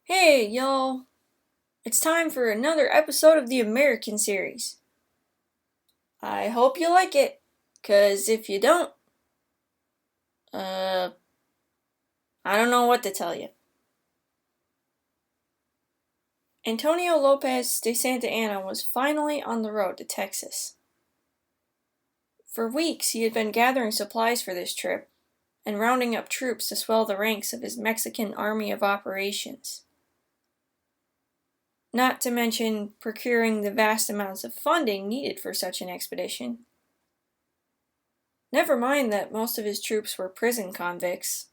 Hey, y'all! It's time for another episode of the American series. I hope you like it, 'cause if you don't, I don't know what to tell you. Antonio Lopez de Santa Anna was finally on the road to Texas. For weeks he had been gathering supplies for this trip and rounding up troops to swell the ranks of his Mexican Army of Operations. Not to mention procuring the vast amounts of funding needed for such an expedition. Never mind that most of his troops were prison convicts,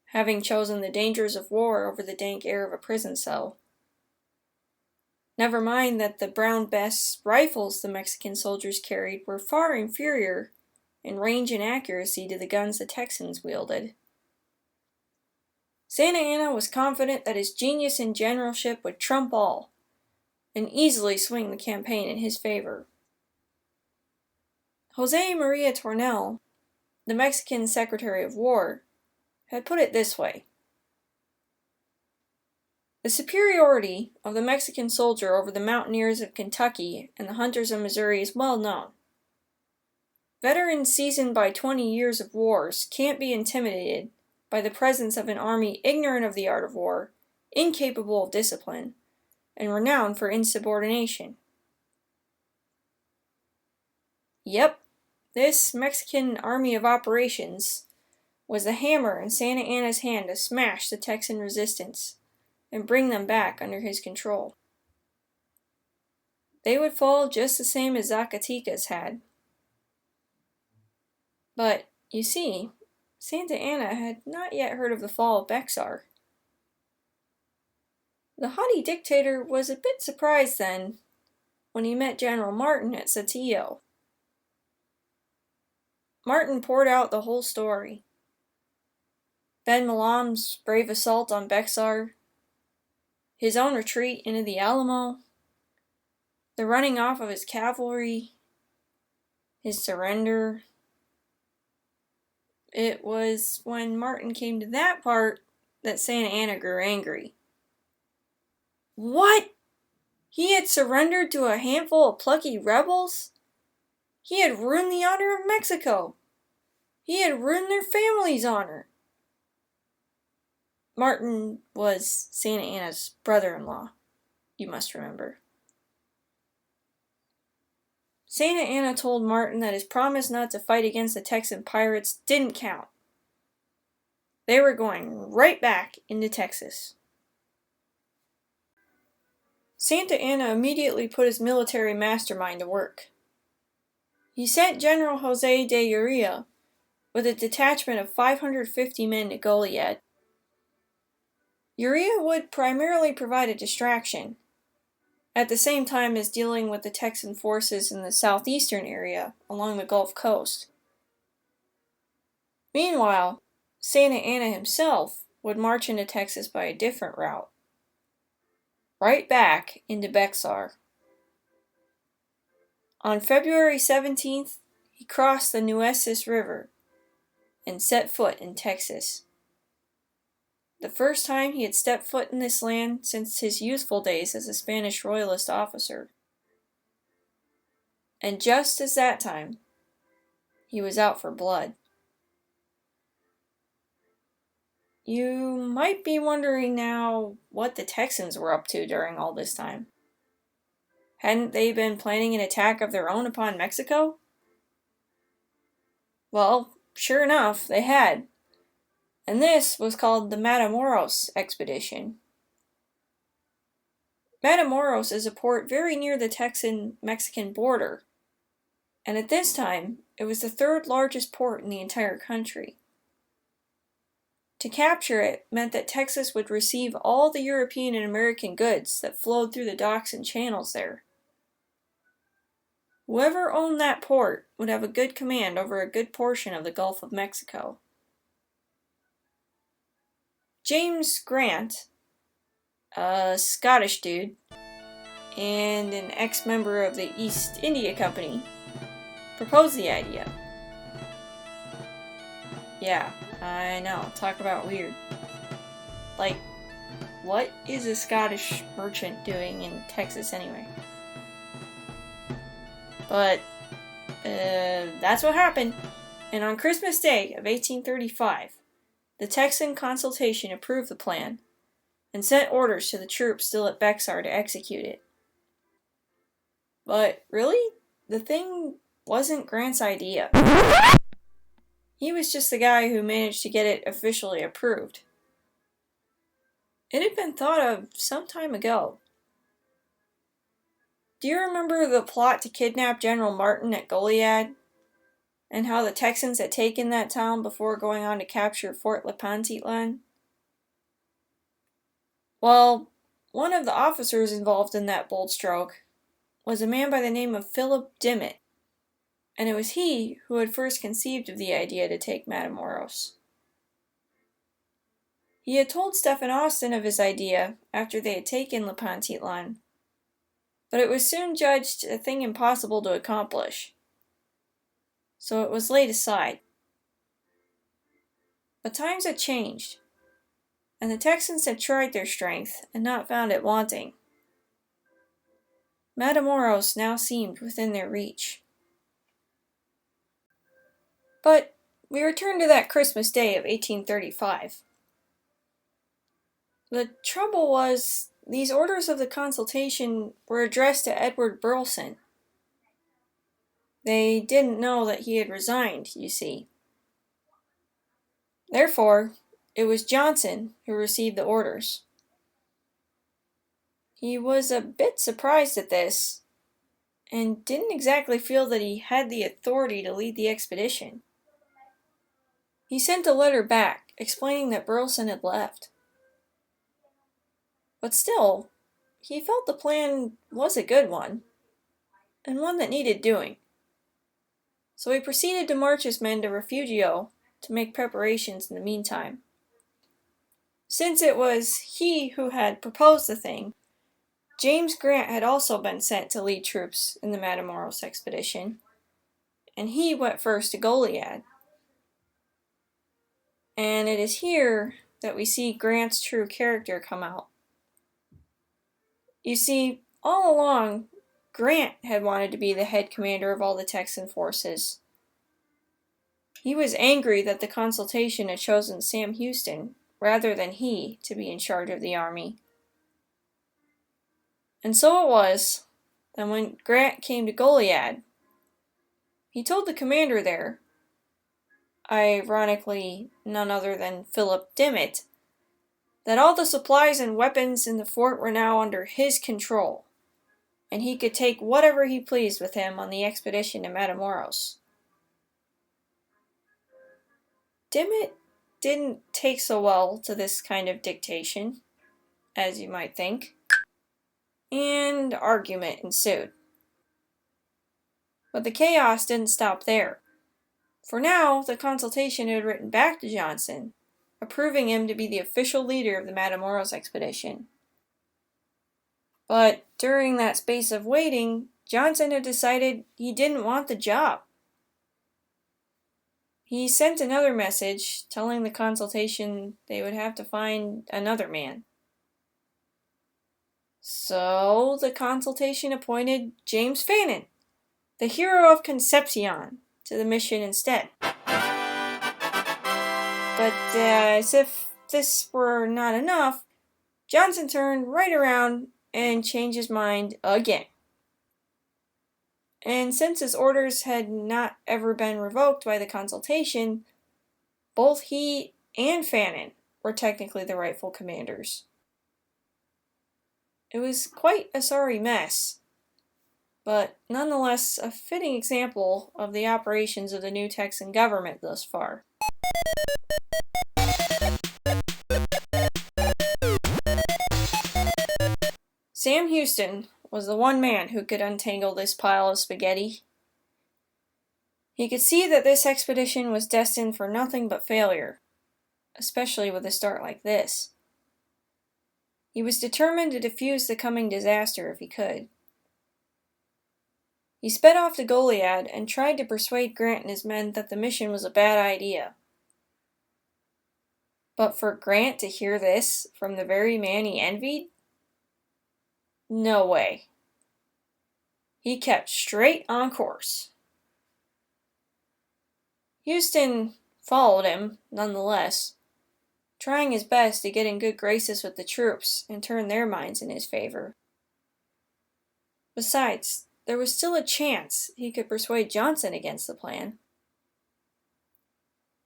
having chosen the dangers of war over the dank air of a prison cell. Never mind that the brown Bess rifles the Mexican soldiers carried were far inferior in range and accuracy to the guns the Texans wielded. Santa Anna was confident that his genius in generalship would trump all, and easily swing the campaign in his favor. Jose Maria Tornel, the Mexican Secretary of War, had put it this way: the superiority of the Mexican soldier over the mountaineers of Kentucky and the hunters of Missouri is well known. Veterans seasoned by 20 years of wars can't be intimidated by the presence of an army ignorant of the art of war, incapable of discipline, and renowned for insubordination. Yep, this Mexican Army of Operations was the hammer in Santa Anna's hand to smash the Texan resistance and bring them back under his control. They would fall just the same as Zacatecas had. But, you see, Santa Anna had not yet heard of the fall of Bexar. The haughty dictator was a bit surprised then when he met General Martin at Saltillo. Martin poured out the whole story. Ben Milam's brave assault on Bexar, his own retreat into the Alamo, the running off of his cavalry, his surrender. It was when Martin came to that part that Santa Anna grew angry. What? He had surrendered to a handful of plucky rebels? He had ruined the honor of Mexico. He had ruined their family's honor. Martin was Santa Anna's brother-in-law, you must remember. Santa Anna told Martin that his promise not to fight against the Texan pirates didn't count. They were going right back into Texas. Santa Anna immediately put his military mastermind to work. He sent General Jose de Urrea with a detachment of 550 men to Goliad. Urrea would primarily provide a distraction, at the same time as dealing with the Texan forces in the southeastern area along the Gulf Coast. Meanwhile, Santa Anna himself would march into Texas by a different route, right back into Bexar. On February 17th, he crossed the Nueces River and set foot in Texas. The first time he had stepped foot in this land since his youthful days as a Spanish royalist officer. And just as that time, he was out for blood. You might be wondering now what the Texans were up to during all this time. Hadn't they been planning an attack of their own upon Mexico? Well, sure enough, they had. And this was called the Matamoros expedition. Matamoros is a port very near the Texan-Mexican border, and at this time, it was the third largest port in the entire country. To capture it meant that Texas would receive all the European and American goods that flowed through the docks and channels there. Whoever owned that port would have a good command over a good portion of the Gulf of Mexico. James Grant, a Scottish dude, and an ex-member of the East India Company, proposed the idea. Yeah, I know, talk about weird. Like, what is a Scottish merchant doing in Texas anyway? But that's what happened. And on Christmas Day of 1835, the Texan consultation approved the plan and sent orders to the troops still at Bexar to execute it. But really, the thing wasn't Grant's idea. He was just the guy who managed to get it officially approved. It had been thought of some time ago. Do you remember the plot to kidnap General Martin at Goliad? And how the Texans had taken that town before going on to capture Fort Tenochtitlan? Well, one of the officers involved in that bold stroke was a man by the name of Philip Dimmitt, and it was he who had first conceived of the idea to take Matamoros. He had told Stephen Austin of his idea after they had taken Tenochtitlan, but it was soon judged a thing impossible to accomplish, so it was laid aside. But times had changed, and the Texans had tried their strength and not found it wanting. Matamoros now seemed within their reach. But we return to that Christmas Day of 1835. The trouble was, these orders of the consultation were addressed to Edward Burleson. They didn't know that he had resigned, you see. Therefore, it was Johnson who received the orders. He was a bit surprised at this, and didn't exactly feel that he had the authority to lead the expedition. He sent a letter back, explaining that Burleson had left. But still, he felt the plan was a good one, and one that needed doing. So he proceeded to march his men to Refugio to make preparations in the meantime. Since it was he who had proposed the thing, James Grant had also been sent to lead troops in the Matamoros expedition, and he went first to Goliad. And it is here that we see Grant's true character come out. You see, all along, Grant had wanted to be the head commander of all the Texan forces. He was angry that the consultation had chosen Sam Houston rather than he to be in charge of the army. And so it was that when Grant came to Goliad, he told the commander there, ironically none other than Philip Dimmitt, that all the supplies and weapons in the fort were now under his control, and he could take whatever he pleased with him on the expedition to Matamoros. Dimmitt didn't take so well to this kind of dictation, as you might think, and argument ensued. But the chaos didn't stop there, for now the consultation had written back to Johnson, approving him to be the official leader of the Matamoros expedition. But during that space of waiting, Johnson had decided he didn't want the job. He sent another message telling the consultation they would have to find another man. So the consultation appointed James Fannin, the hero of Concepcion, to the mission instead. But as if this were not enough, Johnson turned right around and changed his mind again. And since his orders had not ever been revoked by the consultation, both he and Fannin were technically the rightful commanders. It was quite a sorry mess, but nonetheless a fitting example of the operations of the new Texan government thus far. Sam Houston was the one man who could untangle this pile of spaghetti. He could see that this expedition was destined for nothing but failure, especially with a start like this. He was determined to defuse the coming disaster if he could. He sped off to Goliad and tried to persuade Grant and his men that the mission was a bad idea. But for Grant to hear this from the very man he envied? No way. He kept straight on course. Houston followed him, nonetheless, trying his best to get in good graces with the troops and turn their minds in his favor. Besides, there was still a chance he could persuade Johnson against the plan.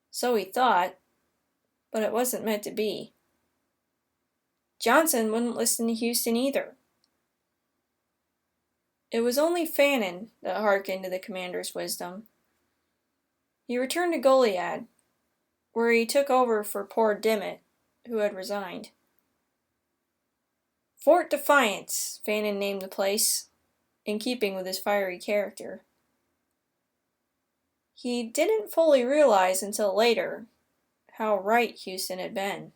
So he thought, but it wasn't meant to be. Johnson wouldn't listen to Houston either. It was only Fannin that hearkened to the commander's wisdom. He returned to Goliad, where he took over for poor Dimmitt, who had resigned. Fort Defiance, Fannin named the place, in keeping with his fiery character. He didn't fully realize until later how right Houston had been.